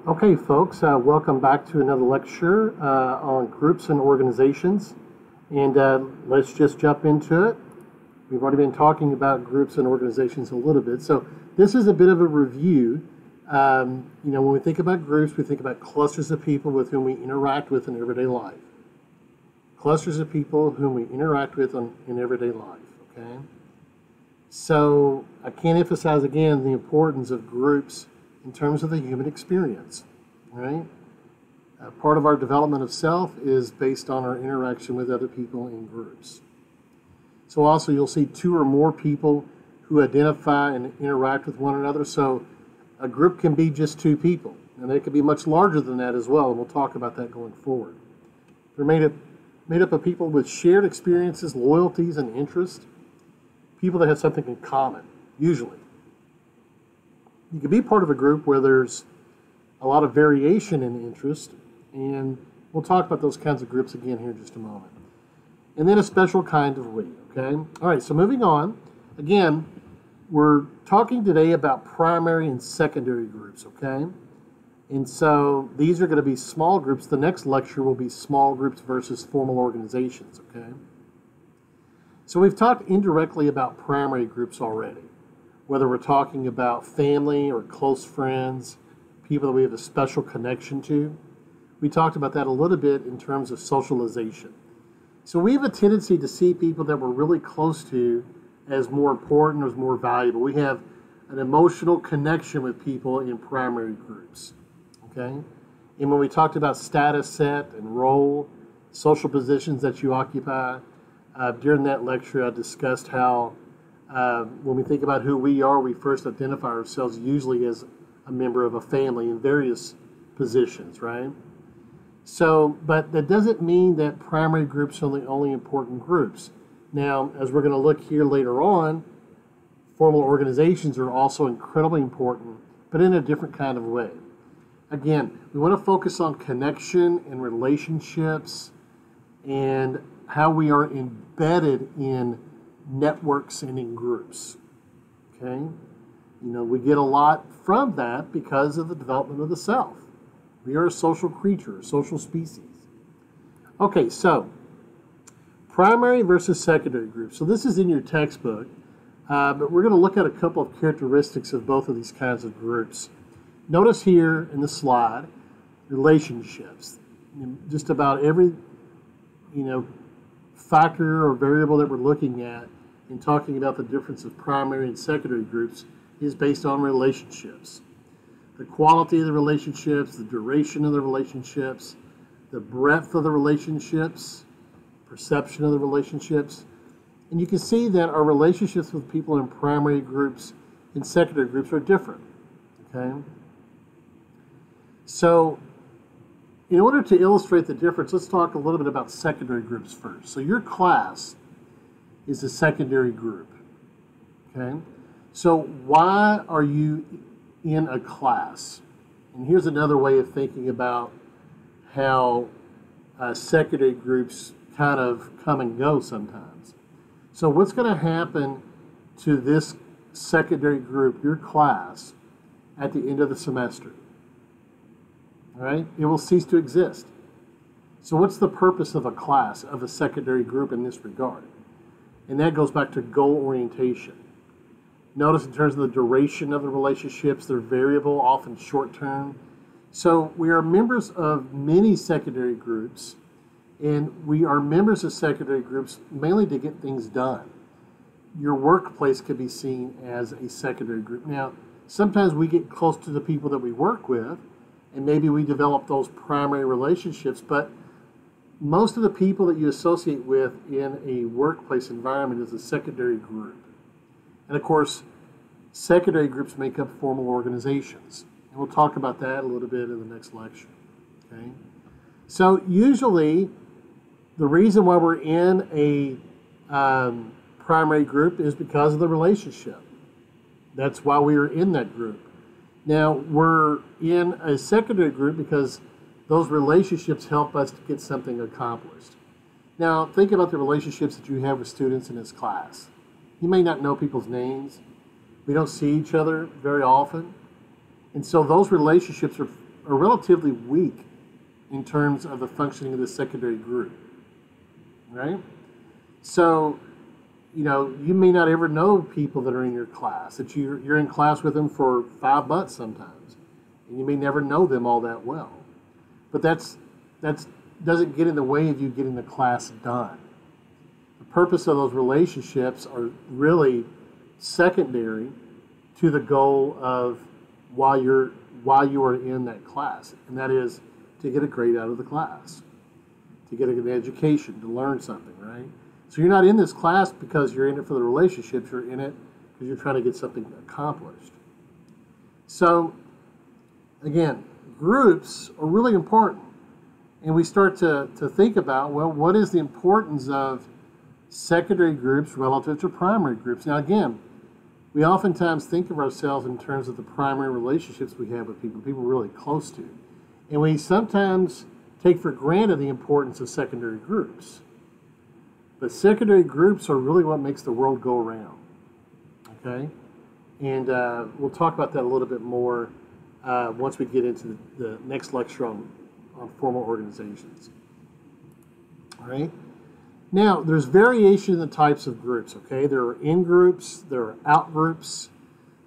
Okay, folks, welcome back to another lecture on groups and organizations. And let's just jump into it. We've already been talking about groups and organizations a little bit. So this is a bit of a review. When we think about groups, we think about clusters of people with whom we interact with in everyday life. Clusters of people whom we interact with in everyday life, okay? So I can't emphasize again the importance of groups in terms of the human experience, right? Part of our development of self is based on our interaction with other people in groups. So also you'll see two or more people who identify and interact with one another. So a group can be just two people, and they can be much larger than that as well, and we'll talk about that going forward. They're made up of people with shared experiences, loyalties, and interests, people that have something in common, usually. You can be part of a group where there's a lot of variation in interest, and we'll talk about those kinds of groups again here in just a moment. And then a special kind of we, okay? All right, so moving on. Again, we're talking today about primary and secondary groups, okay? And so these are going to be small groups. The next lecture will be small groups versus formal organizations, okay? So we've talked indirectly about primary groups already, whether we're talking about family or close friends, people that we have a special connection to. We talked about that a little bit in terms of socialization. So we have a tendency to see people that we're really close to as more important or as more valuable. We have an emotional connection with people in primary groups, okay? And when we talked about status set and role, social positions that you occupy, during that lecture I discussed how when we think about who we are, we first identify ourselves usually as a member of a family in various positions, right? So, but that doesn't mean that primary groups are the only important groups. Now, as we're going to look here later on, formal organizations are also incredibly important, but in a different kind of way. Again, we want to focus on connection and relationships and how we are embedded in networks and in groups, okay? We get a lot from that because of the development of the self. We are a social creature, a social species. Okay, so primary versus secondary groups. So this is in your textbook, but we're going to look at a couple of characteristics of both of these kinds of groups. Notice here in the slide, relationships. Just about every, factor or variable that we're looking at in talking about the difference of primary and secondary groups is based on relationships. The quality of the relationships, the duration of the relationships, the breadth of the relationships, perception of the relationships. And you can see that our relationships with people in primary groups and secondary groups are different, okay? So in order to illustrate the difference, let's talk a little bit about secondary groups first. So your class is a secondary group, okay? So why are you in a class? And here's another way of thinking about how secondary groups kind of come and go sometimes. So what's going to happen to this secondary group, your class, at the end of the semester? All right? It will cease to exist. So what's the purpose of a class, of a secondary group in this regard? And that goes back to goal orientation. Notice in terms of the duration of the relationships, they're variable, often short-term. So we are members of many secondary groups, and we are members of secondary groups mainly to get things done. Your workplace could be seen as a secondary group. Now, sometimes we get close to the people that we work with, and maybe we develop those primary relationships, but most of the people that you associate with in a workplace environment is a secondary group. And of course, secondary groups make up formal organizations. And we'll talk about that a little bit in the next lecture, okay? So usually, the reason why we're in a primary group is because of the relationship. That's why we are in that group. Now, we're in a secondary group because those relationships help us to get something accomplished. Now, think about the relationships that you have with students in this class. You may not know people's names. We don't see each other very often. And so those relationships are are relatively weak in terms of the functioning of the secondary group, right? So, you may not ever know people that are in your class, that you're in class with them for 5 months sometimes, and you may never know them all that well. But that's doesn't get in the way of you getting the class done. The purpose of those relationships are really secondary to the goal of why you are in that class, and that is to get a grade out of the class, to get an education, to learn something, right? So you're not in this class because you're in it for the relationships, you're in it because you're trying to get something accomplished. So, again, groups are really important. And we start to think about, well, what is the importance of secondary groups relative to primary groups? Now, again, we oftentimes think of ourselves in terms of the primary relationships we have with people we're really close to. And we sometimes take for granted the importance of secondary groups. But secondary groups are really what makes the world go around, okay? And we'll talk about that a little bit more once we get into the next lecture on formal organizations. All right? Now, there's variation in the types of groups, okay? There are in-groups, there are out-groups,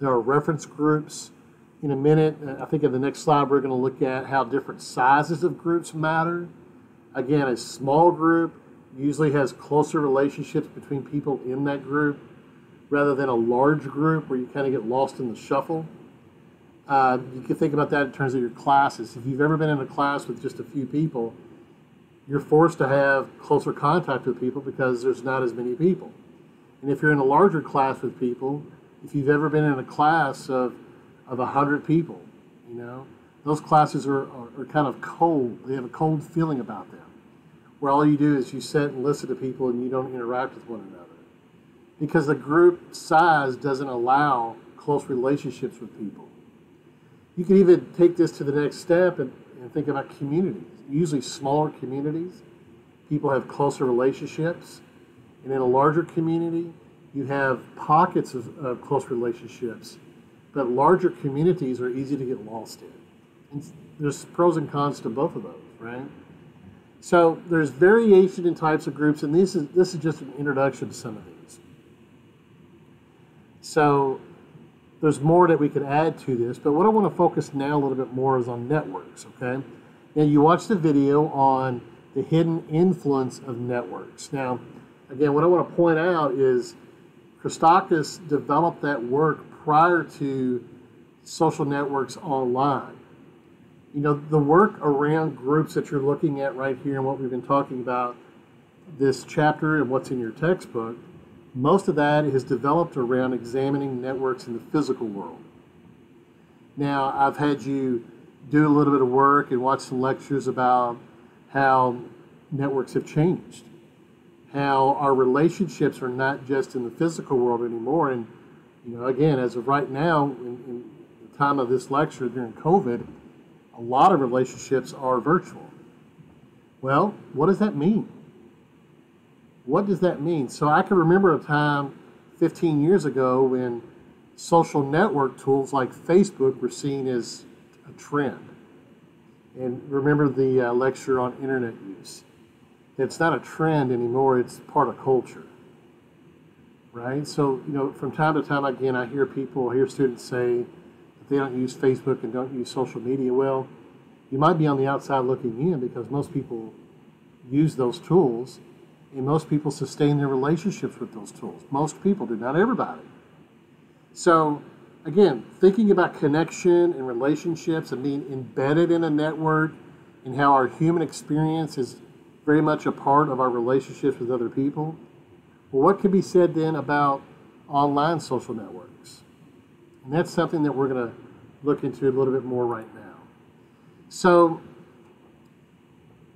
there are reference groups. In a minute, I think in the next slide, we're going to look at how different sizes of groups matter. Again, a small group usually has closer relationships between people in that group rather than a large group where you kind of get lost in the shuffle. You can think about that in terms of your classes. If you've ever been in a class with just a few people, you're forced to have closer contact with people because there's not as many people. And if you're in a larger class with people, if you've ever been in a class of 100 people, those classes are kind of cold. They have a cold feeling about them, where all you do is you sit and listen to people and you don't interact with one another. Because the group size doesn't allow close relationships with people. You can even take this to the next step and think about communities. Usually smaller communities, people have closer relationships. And in a larger community, you have pockets of close relationships. But larger communities are easy to get lost in. And there's pros and cons to both of those, right? So there's variation in types of groups, and this is just an introduction to some of these. So there's more that we could add to this, but what I want to focus now a little bit more is on networks, okay? Now, you watched the video on the hidden influence of networks. Now, again, what I want to point out is Christakis developed that work prior to social networks online. The work around groups that you're looking at right here and what we've been talking about this chapter and what's in your textbook, most of that is developed around examining networks in the physical world. Now, I've had you do a little bit of work and watch some lectures about how networks have changed, how our relationships are not just in the physical world anymore. And, again, as of right now, in the time of this lecture during COVID, a lot of relationships are virtual. Well, what does that mean? What does that mean? So I can remember a time 15 years ago when social network tools like Facebook were seen as a trend. And remember the lecture on internet use. It's not a trend anymore, it's part of culture. Right? So, from time to time, again, I hear students say that they don't use Facebook and don't use social media. Well, you might be on the outside looking in because most people use those tools. And most people sustain their relationships with those tools. Most people do, not everybody. So, again, thinking about connection and relationships and being embedded in a network and how our human experience is very much a part of our relationships with other people. Well, what can be said then about online social networks? And that's something that we're going to look into a little bit more right now. So,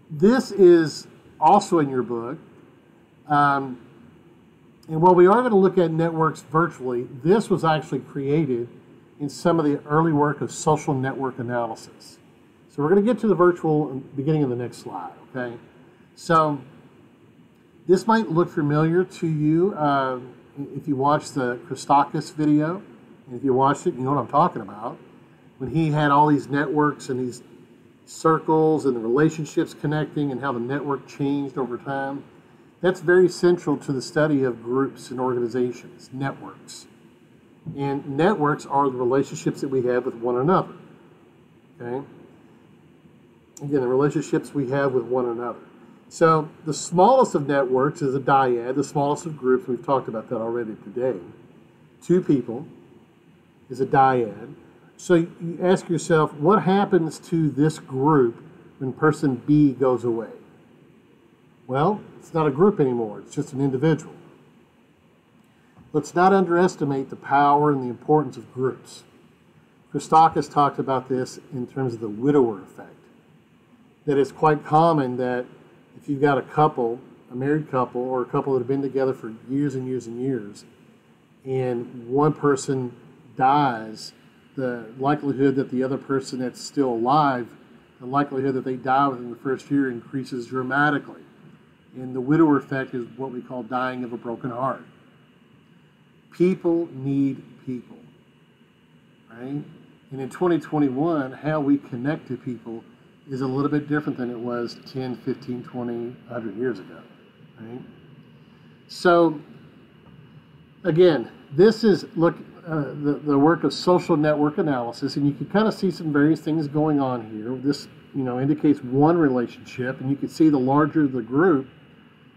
this is also in your book. And while we are going to look at networks virtually, this was actually created in some of the early work of social network analysis. So we're going to get to the virtual beginning of the next slide, okay? So this might look familiar to you if you watch the Christakis video. And if you watched it, you know what I'm talking about. when he had all these networks and these circles and the relationships connecting and how the network changed over time. That's very central to the study of groups and organizations, networks. And networks are the relationships that we have with one another. Okay? Again, the relationships we have with one another. So the smallest of networks is a dyad, the smallest of groups. We've talked about that already today. 2 people is a dyad. So you ask yourself, what happens to this group when person B goes away? Well, it's not a group anymore. It's just an individual. Let's not underestimate the power and the importance of groups. Christakis talked about this in terms of the widower effect. That it's quite common that if you've got a couple, a married couple, or a couple that have been together for years and years and years, and one person dies, the likelihood that the other person that's still alive, the likelihood that they die within the first year increases dramatically. And the widower effect is what we call dying of a broken heart. People need people, right? And in 2021, how we connect to people is a little bit different than it was 10, 15, 20, 100 years ago, right? So, again, this is, the work of social network analysis, and you can kind of see some various things going on here. This, indicates one relationship, and you can see the larger the group,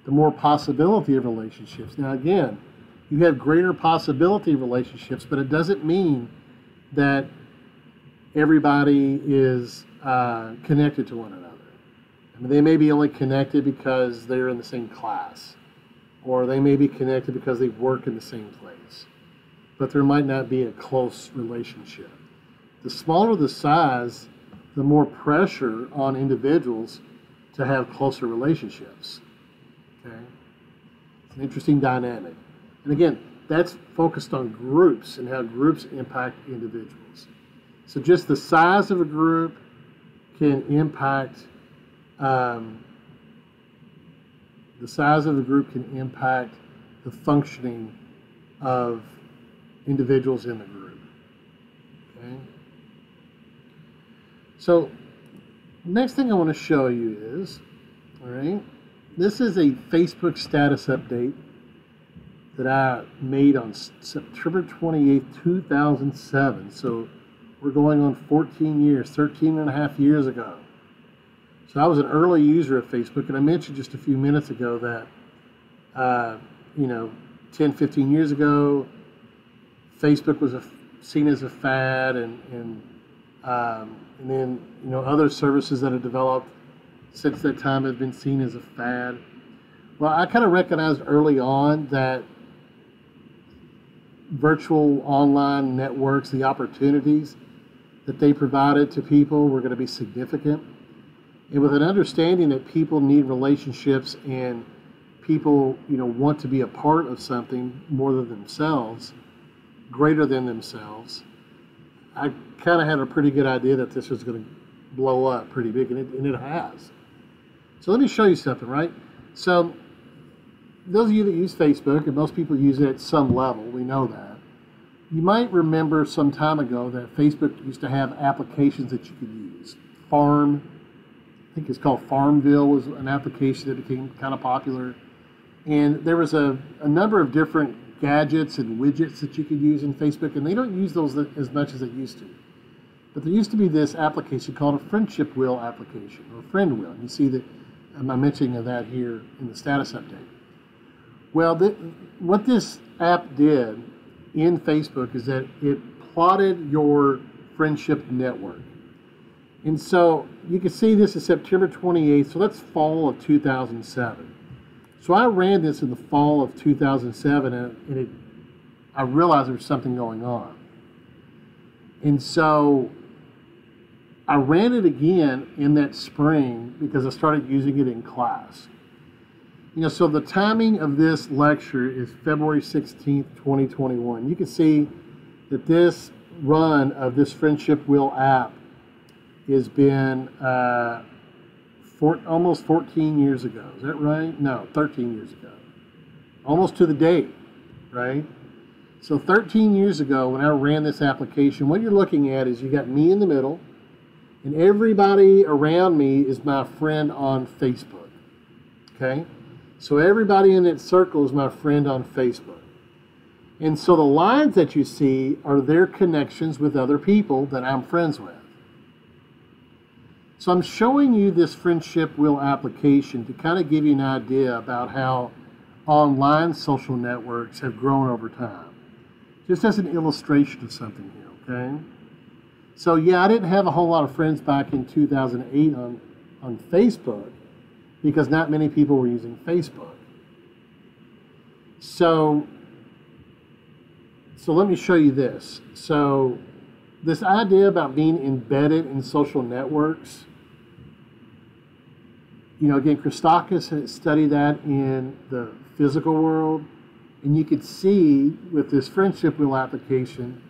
the more possibility of relationships. Now, again, you have greater possibility of relationships, but it doesn't mean that everybody is connected to one another. I mean, they may be only connected because they're in the same class, or they may be connected because they work in the same place, but there might not be a close relationship. The smaller the size, the more pressure on individuals to have closer relationships. Okay? It's an interesting dynamic. And again, that's focused on groups and how groups impact individuals. So just the size of a group can impact, the functioning of individuals in the group. Okay? So next thing I want to show you is, all right, this is a Facebook status update that I made on September 28th, 2007. So we're going on 14 years, 13 and a half years ago. So I was an early user of Facebook, and I mentioned just a few minutes ago that, 10, 15 years ago, Facebook was seen as a fad, and then, other services that have developed since that time have been seen as a fad. Well, I kind of recognized early on that virtual online networks, the opportunities that they provided to people were going to be significant. And with an understanding that people need relationships and people, want to be a part of something more than themselves, greater than themselves, I kind of had a pretty good idea that this was going to blow up pretty big, and it has. So let me show you something, right? So those of you that use Facebook, and most people use it at some level, we know that. You might remember some time ago that Facebook used to have applications that you could use. I think it's called Farmville was an application that became kind of popular. And there was a number of different gadgets and widgets that you could use in Facebook, and they don't use those as much as they used to. But there used to be this application called a friendship wheel application, or friend wheel. You see that I'm mentioning of that here in the status update. Well, what this app did in Facebook is that it plotted your friendship network. And so you can see this is September 28th, so that's fall of 2007. So I ran this in the fall of 2007, and I realized there was something going on. And so I ran it again in that spring because I started using it in class. So the timing of this lecture is February 16th, 2021. You can see that this run of this Friendship Wheel app has been almost 14 years ago. Is that right? No, 13 years ago. Almost to the date, right? So 13 years ago, when I ran this application, what you're looking at is you got me in the middle, and everybody around me is my friend on Facebook. Okay? So everybody in that circle is my friend on Facebook. And so the lines that you see are their connections with other people that I'm friends with. So I'm showing you this friendship wheel application to kind of give you an idea about how online social networks have grown over time. Just as an illustration of something here, okay? So yeah, I didn't have a whole lot of friends back in 2008 on Facebook because not many people were using Facebook. So let me show you this. So this idea about being embedded in social networks, you know, again, Christakis has studied that in the physical world, and you could see with this friendship wheel application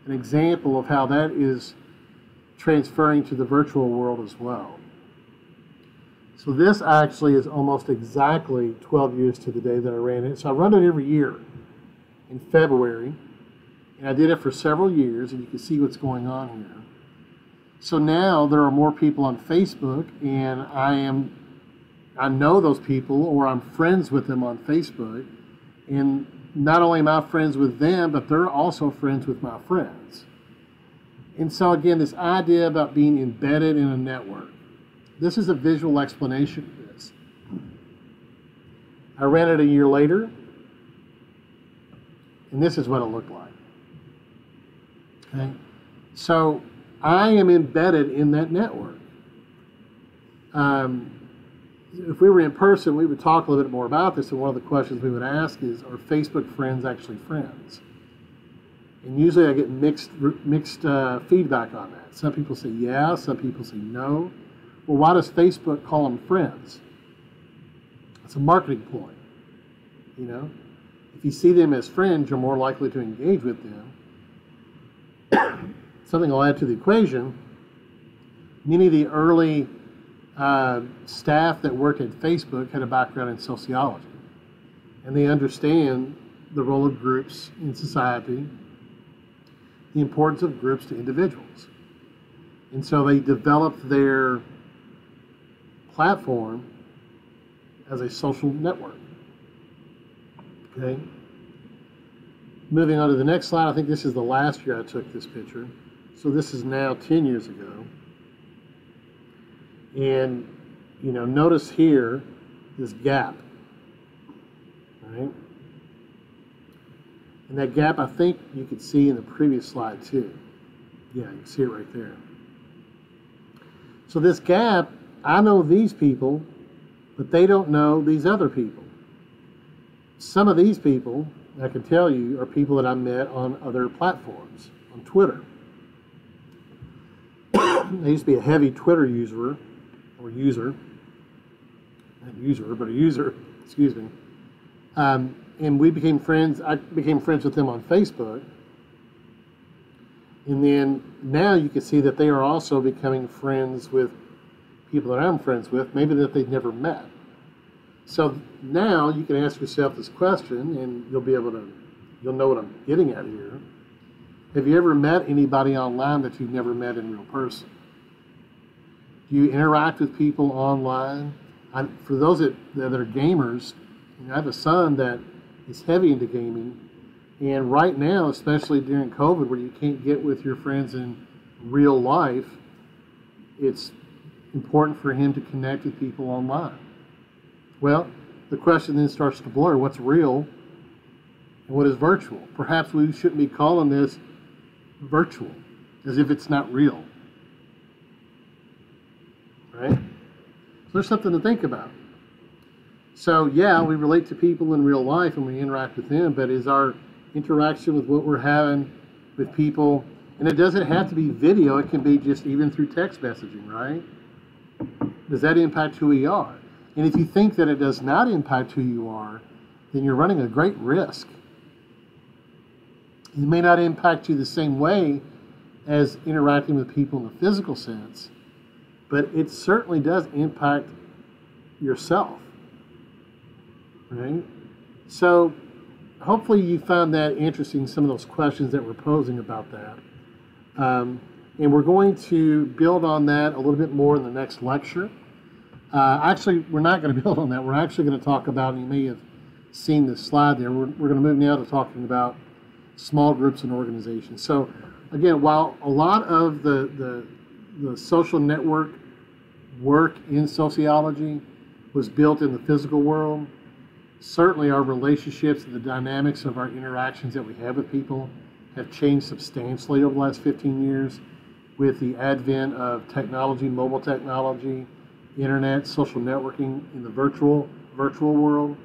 an example of how that is transferring to the virtual world as well. So this actually is almost exactly 12 years to the day that I ran it. So I run it every year in February, and I did it for several years, and you can see what's going on here. So now there are more people on Facebook, and I know those people, or I'm friends with them on Facebook, and not only am I friends with them, but they're also friends with my friends. And so again, this idea about being embedded in a network. This is a visual explanation of this. I ran it a year later, and this is what it looked like. Okay? So I am embedded in that network. If we were in person, we would talk a little bit more about this, and one of the questions we would ask is, are Facebook friends actually friends? And usually I get mixed feedback on that. Some people say yeah, some people say no. Well, why does Facebook call them friends? It's a marketing ploy. You know, if you see them as friends, you're more likely to engage with them. Something I'll add to the equation, many of the early staff that worked at Facebook had a background in sociology, and they understand the role of groups in society, the importance of groups to individuals. And so they developed their platform as a social network. Okay. Moving on to the next slide, I think this is the last year I took this picture. So this is now 10 years ago. And, you know, notice here this gap, right? And that gap, I think you could see in the previous slide too. Yeah, you can see it right there. So this gap, I know these people, but they don't know these other people. Some of these people, I can tell you, are people that I met on other platforms, on Twitter. I used to be a heavy Twitter user, not user, but a user, excuse me. And we became friends. I became friends with them on Facebook. And then now you can see that they are also becoming friends with people that I'm friends with, maybe that they've never met. So now you can ask yourself this question, and you'll know what I'm getting at here. Have you ever met anybody online that you've never met in real person? Do you interact with people online? For those that are gamers, I have a son that is heavy into gaming, and right now, especially during COVID, where you can't get with your friends in real life, it's important for him to connect with people online. Well, the question then starts to blur. What's real and what is virtual? Perhaps we shouldn't be calling this virtual, as if it's not real. Right? So there's something to think about. So yeah, we relate to people in real life and we interact with them, but is our interaction with what we're having with people, and it doesn't have to be video, it can be just even through text messaging, right? Does that impact who we are? And if you think that it does not impact who you are, then you're running a great risk. It may not impact you the same way as interacting with people in the physical sense, but it certainly does impact yourself, right? So hopefully you found that interesting, some of those questions that we're posing about that. And we're going to build on that a little bit more in the next lecture. Actually, we're not going to build on that. We're actually going to talk about, and you may have seen this slide there, we're going to move now to talking about small groups and organizations. So again, while a lot of the social network work in sociology was built in the physical world, certainly our relationships and the dynamics of our interactions that we have with people have changed substantially over the last 15 years with the advent of technology, mobile technology, internet, social networking in the virtual world.